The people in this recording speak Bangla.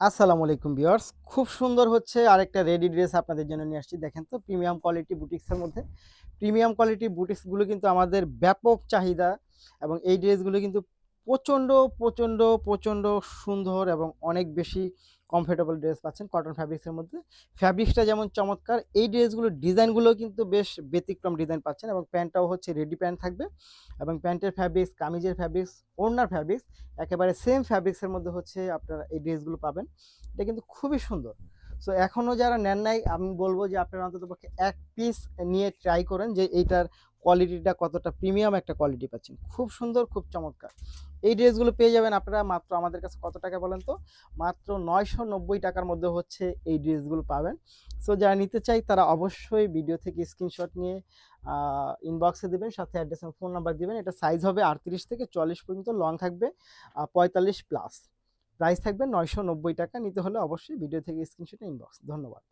আসসালামু আলাইকুম ভিউয়ার্স। খুব সুন্দর হচ্ছে আরেকটা রেডি ড্রেস আপনাদের জন্য নিয়ে আসছি। দেখেন তো প্রিমিয়াম কোয়ালিটি বুটিক্সের মধ্যে। প্রিমিয়াম কোয়ালিটি বুটিক্সগুলো কিন্তু আমাদের ব্যাপক চাহিদা এবং এই ড্রেসগুলো কিন্তু প্রচণ্ড, প্রচণ্ড, প্রচণ্ড সুন্দর এবং অনেক বেশি কমফোর্টেবল ড্রেস পাচ্ছেন কটন ফ্যাব্রিক্সের মধ্যে। ফ্যাব্রিক্সটা যেমন চমৎকার, এই ড্রেসগুলোর ডিজাইনগুলোও কিন্তু বেশ ব্যতিক্রম ডিজাইন পাচ্ছেন এবং প্যান্টটাও হচ্ছে রেডি প্যান্ট থাকবে এবং প্যান্টের ফ্যাব্রিক্স, কামিজের ফ্যাব্রিক্স, ওড়নার ফ্যাব্রিক্স একেবারে সেম ফ্যাব্রিক্সের মধ্যে হচ্ছে আপনারা এই ড্রেসগুলো পাবেন। এটা কিন্তু খুবই সুন্দর। সো এখনও যারা নেন নাই আমি বলবো যে আপনারা অন্ততপক্ষে ১ পিস নিয়ে ট্রাই করেন যে এইটার কোয়ালিটিটা কতটা প্রিমিয়াম একটা কোয়ালিটি পাচ্ছেন। খুব সুন্দর, খুব চমৎকার। এই ড্রেসগুলো পেয়ে যাবেন আপনারা মাত্র আমাদের কাছে কত টাকা বলেন তো? মাত্র ৳৯৯০ মধ্যে হচ্ছে এই ড্রেসগুলো পাবেন। সো যারা নিতে চাই তারা অবশ্যই ভিডিও থেকে স্ক্রিনশট নিয়ে আ ইনবক্সে দিবেন, সাথে অ্যাড্রেস এবং ফোন নাম্বার দিবেন। এটা সাইজ হবে ৩৮ থেকে ৪০ পর্যন্ত, লং থাকবে ৪৫ প্লাস। প্রাইস থাকবে ৳৯৯০। নিতে হলে অবশ্যই ভিডিও থেকে স্ক্রিনশট ইনবক্স। ধন্যবাদ।